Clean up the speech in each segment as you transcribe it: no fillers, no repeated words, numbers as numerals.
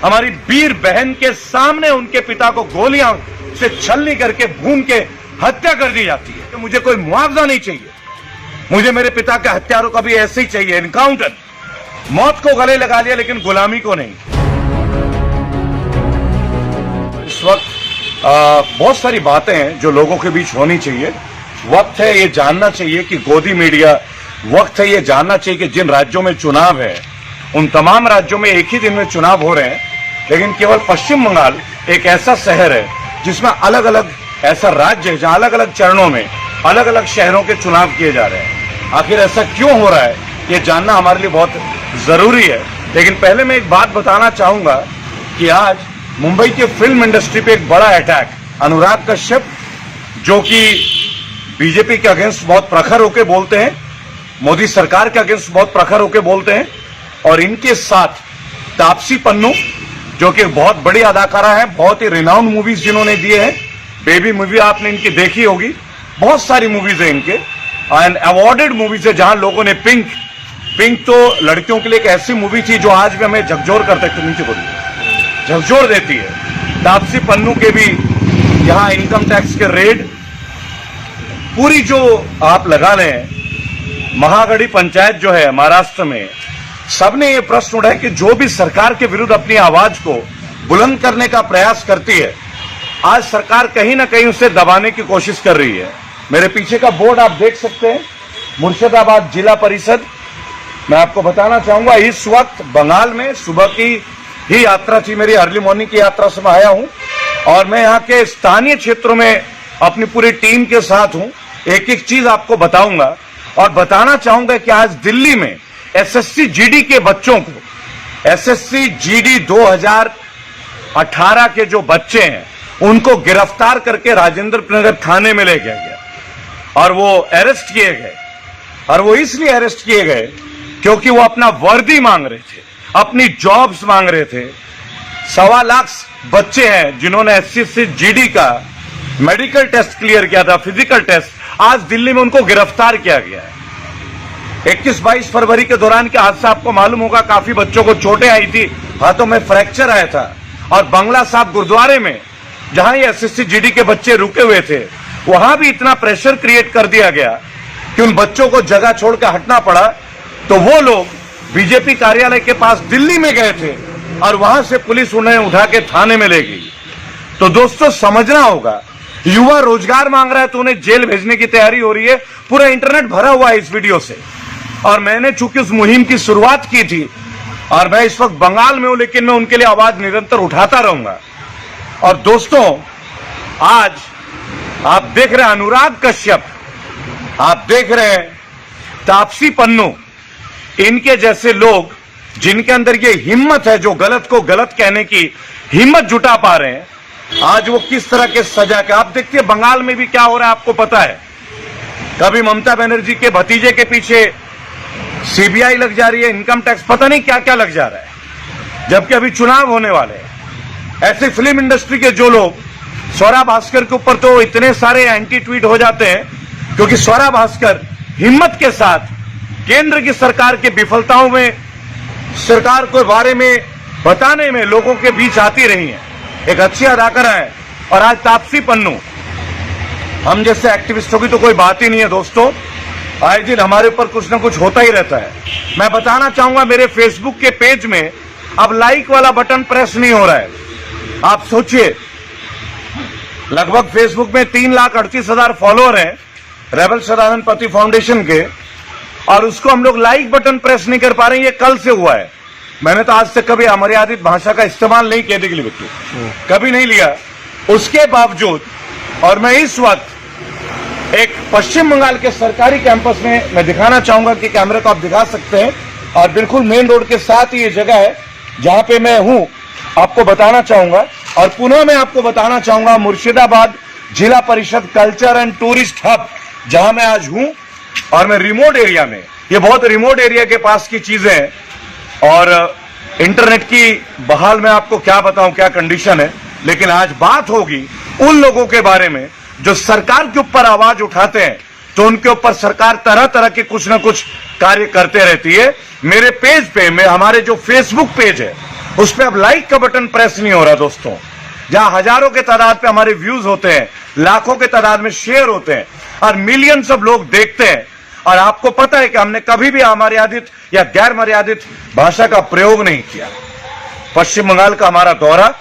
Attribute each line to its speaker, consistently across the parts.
Speaker 1: हमारी वीर बहन के सामने उनके पिता को गोलियां से छलनी करके भून के हत्या कर दी जाती है। तो मुझे कोई मुआवजा नहीं चाहिए, मुझे मेरे पिता के हत्यारों का भी ऐसे ही चाहिए, एनकाउंटर। मौत को गले लगा लिया लेकिन गुलामी को नहीं। इस वक्त बहुत सारी बातें हैं जो लोगों के बीच होनी चाहिए। वक्त है ये जानना चाहिए कि गोदी मीडिया, वक्त है ये जानना चाहिए कि जिन राज्यों में चुनाव है उन तमाम राज्यों में एक ही दिन में चुनाव हो रहे हैं, लेकिन केवल पश्चिम बंगाल एक ऐसा शहर है जिसमें अलग अलग ऐसा राज्य है जहां अलग अलग चरणों में अलग अलग शहरों के चुनाव किए जा रहे हैं। आखिर ऐसा क्यों हो रहा है ये जानना हमारे लिए बहुत जरूरी है। लेकिन पहले मैं एक बात बताना चाहूंगा कि आज मुंबई की फिल्म इंडस्ट्री पे एक बड़ा अटैक, अनुराग कश्यप जो कि बीजेपी के अगेंस्ट बहुत प्रखर होकर बोलते हैं, मोदी सरकार के अगेंस्ट बहुत प्रखर होकर बोलते हैं, और इनके साथ तापसी पन्नू जो कि बहुत बड़ी अदाकारा है, बहुत ही रिनाउंड मूवीज जिन्होंने दिए हैं। बेबी मूवी आपने इनकी देखी होगी, बहुत सारी मूवीज है इनके, एंड अवार्डेड मूवीज है जहां लोगों ने पिंक तो लड़कियों के लिए एक ऐसी मूवी थी जो आज भी हमें झकझोर करते नीचे बोलिए झकझोर देती है। तापसी पन्नू के भी यहां इनकम टैक्स के रेड, पूरी जो आप लगा लें महागढ़ी पंचायत जो है महाराष्ट्र में, सबने ये प्रश्न उठाया कि जो भी सरकार के विरुद्ध अपनी आवाज को बुलंद करने का प्रयास करती है, आज सरकार कहीं ना कहीं उसे दबाने की कोशिश कर रही है। मेरे पीछे का बोर्ड आप देख सकते हैं, मुर्शिदाबाद जिला परिषद। मैं आपको बताना चाहूंगा इस वक्त बंगाल में सुबह की ही यात्रा थी मेरी, अर्ली मॉर्निंग की यात्रा से मैं आया हूं और मैं यहां के स्थानीय क्षेत्रों में अपनी पूरी टीम के साथ हूं। एक एक चीज आपको बताऊंगा और बताना चाहूंगा कि आज दिल्ली में एसएससी जीडी के बच्चों को, एसएससी जीडी 2018 के जो बच्चे हैं उनको गिरफ्तार करके राजेंद्र नगर थाने में ले गया और वो अरेस्ट किए गए। और वो इसलिए अरेस्ट किए गए क्योंकि वो अपना वर्दी मांग रहे थे, अपनी जॉब्स मांग रहे थे। 1.25 लाख बच्चे हैं जिन्होंने एसएससी जीडी का मेडिकल टेस्ट क्लियर किया था, फिजिकल टेस्ट। आज दिल्ली में उनको गिरफ्तार किया गया है। 21-22 फरवरी के दौरान के हादसा आपको मालूम होगा, काफी बच्चों को चोटें आई थी, हाथों में फ्रैक्चर आया था। और बंगला साहब गुरुद्वारे में जहां ये एसएससी जीडी के बच्चे रुके हुए थे, वहां भी इतना प्रेशर क्रिएट कर दिया गया कि उन बच्चों को जगह छोड़कर हटना पड़ा। तो वो लोग बीजेपी कार्यालय के पास दिल्ली में गए थे और वहां से पुलिस उन्हें उठा के थाने में ले गई। तो दोस्तों समझना होगा, युवा रोजगार मांग रहा है तो उन्हें जेल भेजने की तैयारी हो रही है। पूरा इंटरनेट भरा हुआ है इस वीडियो से, और मैंने चूंकि उस मुहिम की शुरुआत की थी और मैं इस वक्त बंगाल में हूं, लेकिन मैं उनके लिए आवाज निरंतर उठाता रहूंगा। और दोस्तों आज आप देख रहे हैं अनुराग कश्यप, आप देख रहे हैं तापसी पन्नू, इनके जैसे लोग जिनके अंदर ये हिम्मत है, जो गलत को गलत कहने की हिम्मत जुटा पा रहे हैं, आज वो किस तरह के सजा के। आप देखिए बंगाल में भी क्या हो रहा है आपको पता है। कभी ममता बनर्जी के भतीजे के पीछे सीबीआई लग जा रही है, इनकम टैक्स, पता नहीं क्या क्या लग जा रहा है, जबकि अभी चुनाव होने वाले हैं। ऐसे फिल्म इंडस्ट्री के जो लोग, स्वरा भास्कर के ऊपर तो इतने सारे एंटी ट्वीट हो जाते हैं क्योंकि स्वरा भास्कर हिम्मत के साथ केंद्र की सरकार की विफलताओं में, सरकार के बारे में बताने में लोगों के बीच आती रही है। एक अच्छी अदाकारा है। और आज तापसी पन्नू, हम जैसे एक्टिविस्टों की तो कोई बात ही नहीं है दोस्तों, आए दिन हमारे ऊपर कुछ ना कुछ होता ही रहता है। मैं बताना चाहूंगा मेरे फेसबुक के पेज में अब लाइक वाला बटन प्रेस नहीं हो रहा है। आप सोचिए, लगभग फेसबुक में 3,38,000 फॉलोअर हैं रेबल सदानंद पति फाउंडेशन के, और उसको हम लोग लाइक बटन प्रेस नहीं कर पा रहे हैं। ये कल से हुआ है। मैंने तो आज तक कभी अमर्यादित भाषा का इस्तेमाल नहीं किया, देखिए बच्चों, कभी नहीं लिया। उसके बावजूद, और मैं इस वक्त एक पश्चिम बंगाल के सरकारी कैंपस में, मैं दिखाना चाहूंगा कि कैमरे को आप दिखा सकते हैं, और बिल्कुल मेन रोड के साथ ही ये जगह है जहां पे मैं हूं, आपको बताना चाहूंगा। और पुनः मैं आपको बताना चाहूंगा मुर्शिदाबाद जिला परिषद कल्चर एंड टूरिस्ट हब जहां मैं आज हूं, और मैं रिमोट एरिया में, ये बहुत रिमोट एरिया के पास की चीजें हैं। और इंटरनेट की बहाल में आपको क्या बताऊं क्या कंडीशन है, लेकिन आज बात होगी उन लोगों के बारे में जो सरकार के ऊपर आवाज उठाते हैं, तो उनके ऊपर सरकार तरह तरह के कुछ ना कुछ कार्य करते रहती है। मेरे पेज पे, हमारे जो फेसबुक पेज है उस पर अब लाइक का बटन प्रेस नहीं हो रहा दोस्तों। जहां हजारों के तादाद पे हमारे व्यूज होते हैं, लाखों के तादाद में शेयर होते हैं और मिलियंस ऑफ लोग देखते हैं, और आपको पता है कि हमने कभी भी अमर्यादित या गैर मर्यादित भाषा का प्रयोग नहीं किया। पश्चिम बंगाल का हमारा दौरा,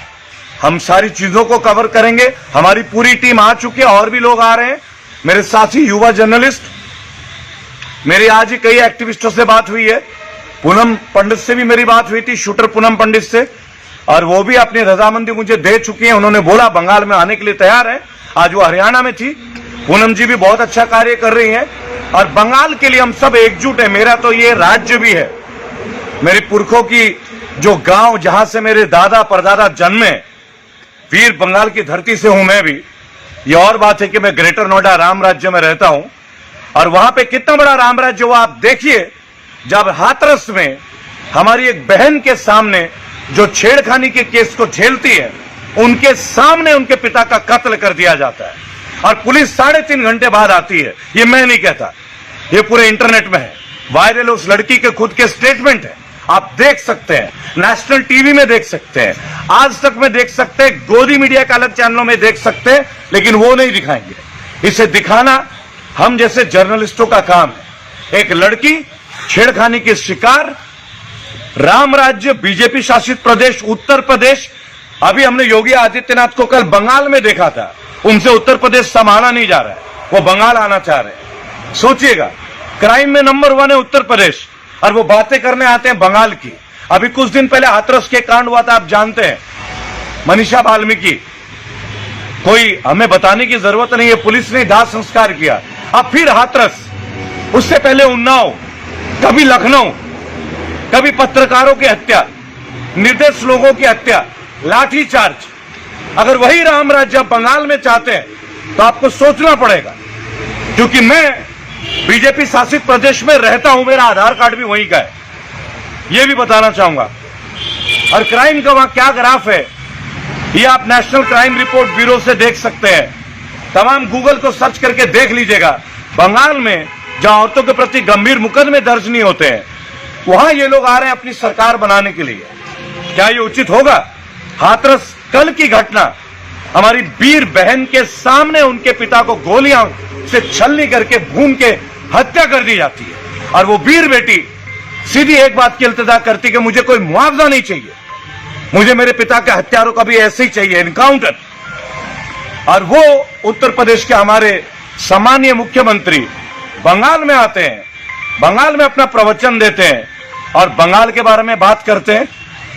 Speaker 1: हम सारी चीजों को कवर करेंगे। हमारी पूरी टीम आ चुकी है, और भी लोग आ रहे हैं, मेरे साथी युवा जर्नलिस्ट। मेरी आज ही कई एक्टिविस्टों से बात हुई है, पूनम पंडित से भी मेरी बात हुई थी, शूटर पूनम पंडित से, और वो भी अपनी रजामंदी मुझे दे चुकी है। उन्होंने बोला बंगाल में आने के लिए तैयार है। आज वो हरियाणा में थी। पूनम जी भी बहुत अच्छा कार्य कर रही हैं, और बंगाल के लिए हम सब एकजुट हैं। मेरा तो ये राज्य भी है, मेरे पुरखों की जो गांव जहां से मेरे दादा परदादा जन्मे, वीर बंगाल की धरती से हूं मैं भी। ये और बात है कि मैं ग्रेटर नोएडा राम राज्य में रहता हूं, और वहां पे कितना बड़ा राम राज्य हुआ आप देखिए। जब हाथरस में हमारी एक बहन के सामने जो छेड़खानी के केस को झेलती है, उनके सामने उनके पिता का कत्ल कर दिया जाता है, और पुलिस 3.5 घंटे बाद आती है। ये मैं नहीं कहता, ये पूरे इंटरनेट में है, वायरल उस लड़की के खुद के स्टेटमेंट है। आप देख सकते हैं, नेशनल टीवी में देख सकते हैं, आज तक में देख सकते हैं, गोदी मीडिया के अलग चैनलों में देख सकते हैं, लेकिन वो नहीं दिखाएंगे। इसे दिखाना हम जैसे जर्नलिस्टों का काम है। एक लड़की छेड़खानी की शिकार, राम राज्य, बीजेपी शासित प्रदेश उत्तर प्रदेश। अभी हमने योगी आदित्यनाथ को कल बंगाल में देखा था, उनसे उत्तर प्रदेश संभाला नहीं जा रहा है, वो बंगाल आना चाह रहे हैं। सोचिएगा, क्राइम में नंबर 1 है उत्तर प्रदेश, और वो बातें करने आते हैं बंगाल की। अभी कुछ दिन पहले हाथरस के कांड हुआ था, आप जानते हैं, मनीषा वाल्मीकि। कोई हमें बताने की जरूरत नहीं है, पुलिस ने दाह संस्कार किया। अब फिर हाथरस, उससे पहले उन्नाव, कभी लखनऊ, कभी पत्रकारों की हत्या, निर्दोष लोगों की हत्या, लाठीचार्ज। अगर वही राम राज्य बंगाल में चाहते हैं तो आपको सोचना पड़ेगा, क्योंकि मैं बीजेपी शासित प्रदेश में रहता हूं, मेरा आधार कार्ड भी वहीं का है, यह भी बताना चाहूंगा। और क्राइम का वहां क्या ग्राफ है, ये आप नेशनल क्राइम रिपोर्ट ब्यूरो से देख सकते हैं। तमाम गूगल को सर्च करके देख लीजिएगा। बंगाल में जहां औरतों के प्रति गंभीर मुकदमे दर्ज नहीं होते हैं, वहां ये लोग आ रहे हैं अपनी सरकार बनाने के लिए। क्या ये उचित होगा? हाथरस कल की घटना, हमारी वीर बहन के सामने उनके पिता को गोलियां से छलनी करके भून के हत्या कर दी जाती है, और वो वीर बेटी सीधी एक बात की इल्तिजा करती कि मुझे कोई मुआवजा नहीं चाहिए, मुझे मेरे पिता के हत्यारों का भी ऐसे ही चाहिए, एनकाउंटर। और वो उत्तर प्रदेश के हमारे सम्मानीय मुख्यमंत्री बंगाल में आते हैं, बंगाल में अपना प्रवचन देते हैं और बंगाल के बारे में बात करते हैं।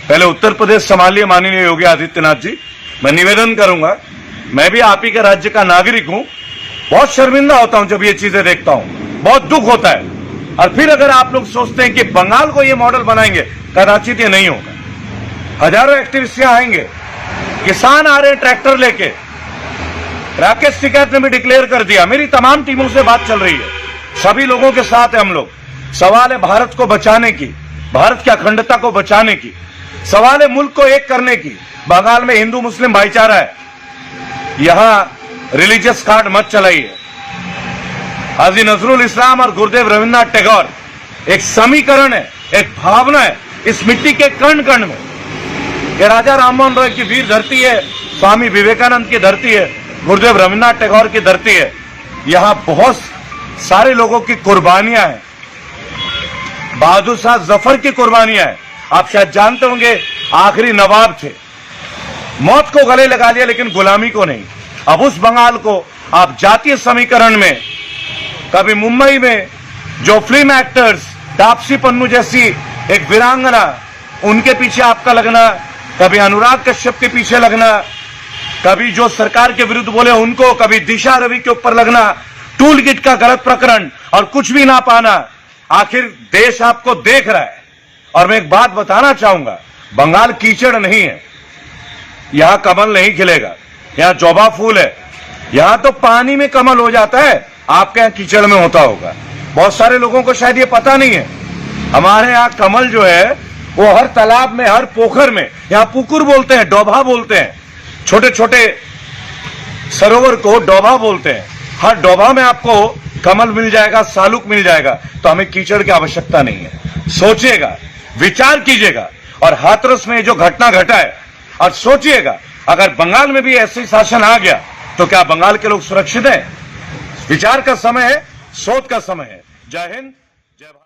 Speaker 1: पहले उत्तर प्रदेश संभालिए माननीय योगी आदित्यनाथ जी। मैं निवेदन करूंगा, मैं भी आप ही के राज्य का नागरिक हूं, बहुत शर्मिंदा होता हूं जब ये चीजें देखता हूं, बहुत दुख होता है। और फिर अगर आप लोग सोचते हैं कि बंगाल को ये मॉडल बनाएंगे, कदाचित ये नहीं होगा। हजारों एक्टिविस्ट यहां आएंगे, किसान आ रहे हैं ट्रैक्टर लेके। राकेश टिकैत ने भी डिक्लेयर कर दिया, मेरी तमाम टीमों से बात चल रही है, सभी लोगों के साथ है हम लोग। सवाल है भारत को बचाने की, भारत की अखंडता को बचाने की, सवाल है मुल्क को एक करने की। बंगाल में हिंदू मुस्लिम भाईचारा है, यहां रिलीजियस कार्ड मत चलाइए। हाजी नजरुल इस्लाम और गुरुदेव रविन्द्रनाथ टैगोर एक समीकरण है, एक भावना है इस मिट्टी के कण कण में। ये राजा राममोहन रॉय की वीर धरती है, स्वामी विवेकानंद की धरती है, गुरुदेव रविन्द्रनाथ टैगोर की धरती है। यहां बहुत सारे लोगों की कुर्बानियां हैं, बहादुर शाह जफर की कुर्बानियां हैं। आप शायद जानते होंगे, आखिरी नवाब थे, मौत को गले लगा लिया लेकिन गुलामी को नहीं। अब उस बंगाल को आप जातीय समीकरण में, कभी मुंबई में जो फिल्म एक्टर्स तापसी पन्नू जैसी एक वीरांगना, उनके पीछे आपका लगना, कभी अनुराग कश्यप के पीछे लगना, कभी जो सरकार के विरुद्ध बोले उनको, कभी दिशा रवि के ऊपर लगना, टूल किट का गलत प्रकरण और कुछ भी ना पाना। आखिर देश आपको देख रहा है। और मैं एक बात बताना चाहूंगा, बंगाल कीचड़ नहीं है, यहां कमल नहीं खिलेगा, यहां जोबा फूल है। यहां तो पानी में कमल हो जाता है, आपके यहां कीचड़ में होता होगा। बहुत सारे लोगों को शायद ये पता नहीं है, हमारे यहां कमल जो है वो हर तालाब में, हर पोखर में, यहां पुकुर बोलते हैं, डोभा बोलते हैं, छोटे छोटे सरोवर को डोभा बोलते हैं। हर डोभा में आपको कमल मिल जाएगा, सालुक मिल जाएगा। तो हमें कीचड़ की आवश्यकता नहीं है। सोचिएगा, विचार कीजिएगा, और हाथरस में जो घटना घटा है, और सोचिएगा अगर बंगाल में भी ऐसे शासन आ गया तो क्या बंगाल के लोग सुरक्षित हैं? विचार का समय है, सोच का समय है। जय हिंद, जय भारत।